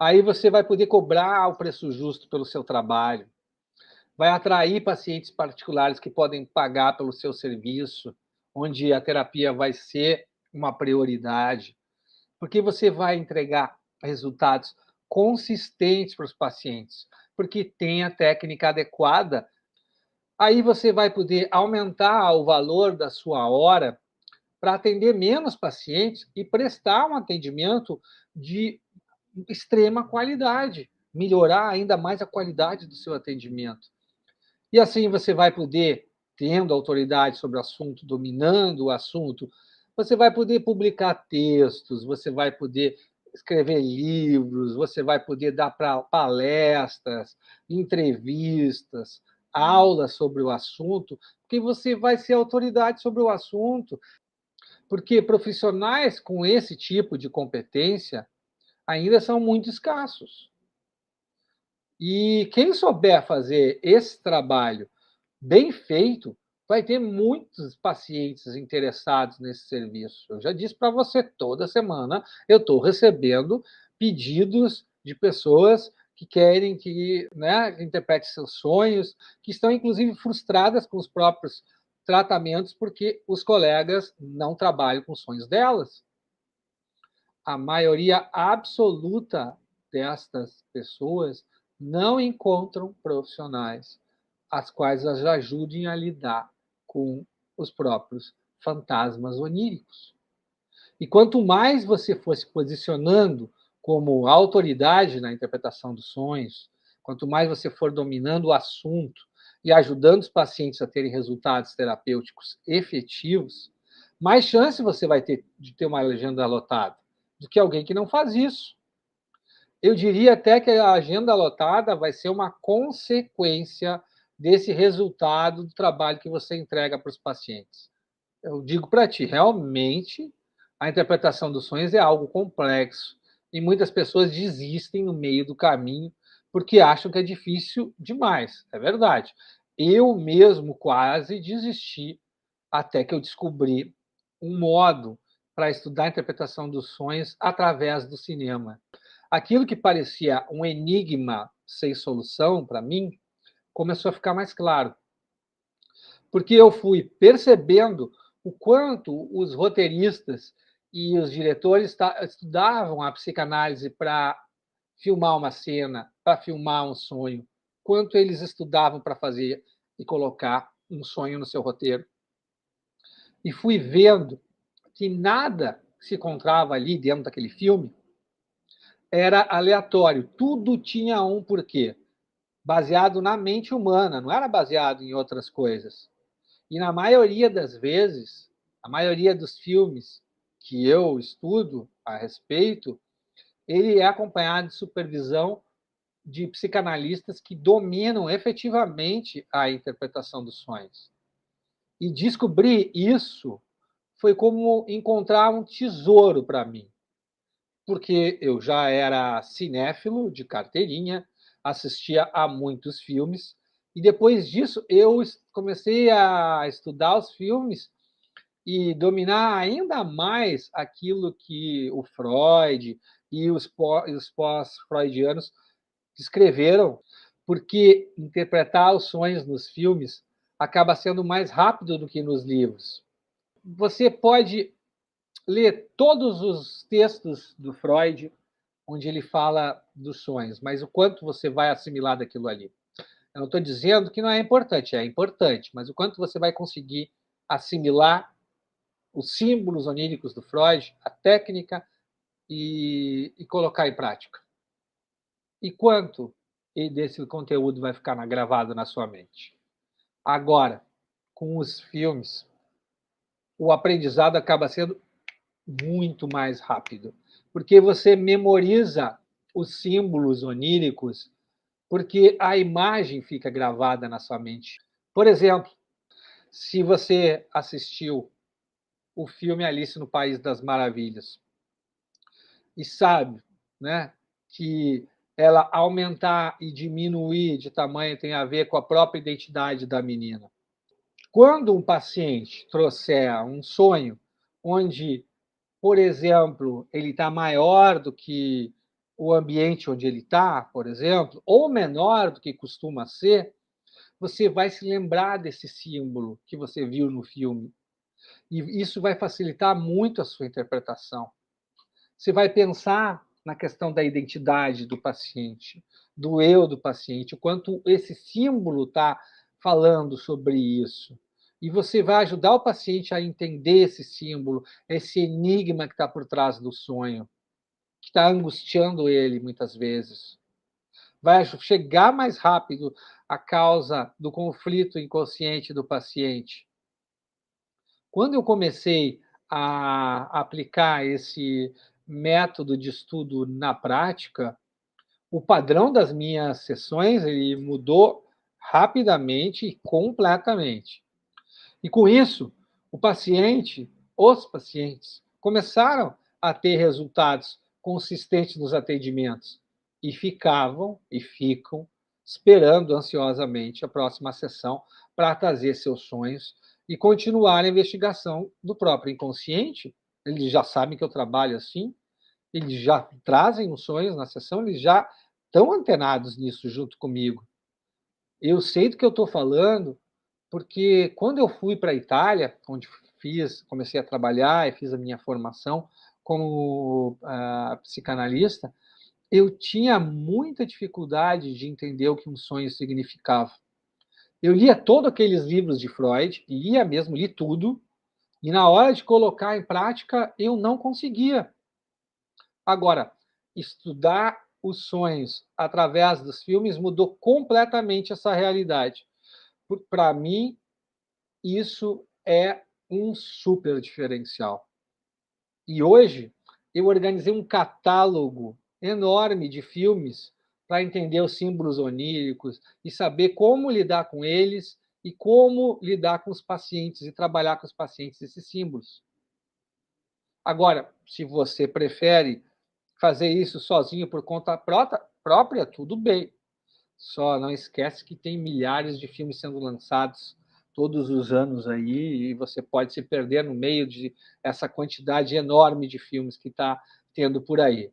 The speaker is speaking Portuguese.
Aí você vai poder cobrar o preço justo pelo seu trabalho, vai atrair pacientes particulares que podem pagar pelo seu serviço, onde a terapia vai ser uma prioridade, porque você vai entregar resultados consistentes para os pacientes, porque tem a técnica adequada. Aí você vai poder aumentar o valor da sua hora para atender menos pacientes e prestar um atendimento de extrema qualidade, melhorar ainda mais a qualidade do seu atendimento. E assim você vai poder, tendo autoridade sobre o assunto, dominando o assunto, você vai poder publicar textos, você vai poder escrever livros, você vai poder dar palestras, entrevistas, aulas sobre o assunto, porque você vai ser autoridade sobre o assunto. Porque profissionais com esse tipo de competência ainda são muito escassos. E quem souber fazer esse trabalho bem feito, vai ter muitos pacientes interessados nesse serviço. Eu já disse para você, toda semana eu estou recebendo pedidos de pessoas que querem que, né, interprete seus sonhos, que estão inclusive frustradas com os próprios tratamentos porque os colegas não trabalham com os sonhos delas. A maioria absoluta destas pessoas não encontram profissionais as quais as ajudem a lidar com os próprios fantasmas oníricos. E quanto mais você for se posicionando como autoridade na interpretação dos sonhos, quanto mais você for dominando o assunto e ajudando os pacientes a terem resultados terapêuticos efetivos, mais chance você vai ter de ter uma agenda lotada do que alguém que não faz isso. Eu diria até que a agenda lotada vai ser uma consequência desse resultado do trabalho que você entrega para os pacientes. Eu digo para ti, realmente, a interpretação dos sonhos é algo complexo e muitas pessoas desistem no meio do caminho porque acham que é difícil demais. É verdade. Eu mesmo quase desisti até que eu descobri um modo para estudar a interpretação dos sonhos através do cinema. Aquilo que parecia um enigma sem solução para mim começou a ficar mais claro, porque eu fui percebendo o quanto os roteiristas e os diretores estudavam a psicanálise para filmar uma cena, para filmar um sonho, quanto eles estudavam para fazer e colocar um sonho no seu roteiro. E fui vendo que nada se encontrava ali dentro daquele filme era aleatório, tudo tinha um porquê, baseado na mente humana, não era baseado em outras coisas. E na maioria das vezes, a maioria dos filmes que eu estudo a respeito, ele é acompanhado de supervisão de psicanalistas que dominam efetivamente a interpretação dos sonhos. E descobrir isso foi como encontrar um tesouro para mim, porque eu já era cinéfilo de carteirinha, assistia a muitos filmes, e depois disso eu comecei a estudar os filmes e dominar ainda mais aquilo que o Freud e os pós-freudianos escreveram, porque interpretar os sonhos nos filmes acaba sendo mais rápido do que nos livros. Você pode ler todos os textos do Freud, onde ele fala dos sonhos, mas o quanto você vai assimilar daquilo ali. Eu não estou dizendo que não é importante, mas o quanto você vai conseguir assimilar os símbolos oníricos do Freud, a técnica e colocar em prática. E quanto desse conteúdo vai ficar gravado na sua mente. Agora, com os filmes, o aprendizado acaba sendo muito mais rápido, porque você memoriza os símbolos oníricos, porque a imagem fica gravada na sua mente. Por exemplo, se você assistiu o filme Alice no País das Maravilhas e sabe, né, que ela aumentar e diminuir de tamanho tem a ver com a própria identidade da menina. Quando um paciente trouxer um sonho onde, por exemplo, ele está maior do que o ambiente onde ele está, por exemplo, ou menor do que costuma ser, você vai se lembrar desse símbolo que você viu no filme. E isso vai facilitar muito a sua interpretação. Você vai pensar na questão da identidade do paciente, do eu do paciente, o quanto esse símbolo está falando sobre isso. E você vai ajudar o paciente a entender esse símbolo, esse enigma que está por trás do sonho, que está angustiando ele muitas vezes. Vai chegar mais rápido à causa do conflito inconsciente do paciente. Quando eu comecei a aplicar esse método de estudo na prática, o padrão das minhas sessões ele mudou rapidamente e completamente. E com isso, os pacientes, começaram a ter resultados consistentes nos atendimentos e ficam esperando ansiosamente a próxima sessão para trazer seus sonhos e continuar a investigação do próprio inconsciente. Eles já sabem que eu trabalho assim, eles já trazem os sonhos na sessão, eles já estão antenados nisso junto comigo. Eu sei do que eu estou falando, porque quando eu fui para a Itália, onde comecei a trabalhar e fiz a minha formação como psicanalista, eu tinha muita dificuldade de entender o que um sonho significava. Eu lia todos aqueles livros de Freud, li tudo, e na hora de colocar em prática, eu não conseguia. Agora, estudar os sonhos através dos filmes mudou completamente essa realidade. Para mim, isso é um super diferencial. E hoje, eu organizei um catálogo enorme de filmes para entender os símbolos oníricos e saber como lidar com eles e como lidar com os pacientes e trabalhar com os pacientes esses símbolos. Agora, se você prefere fazer isso sozinho por conta própria, tudo bem. Só não esquece que tem milhares de filmes sendo lançados todos os anos aí e você pode se perder no meio de essa quantidade enorme de filmes que está tendo por aí.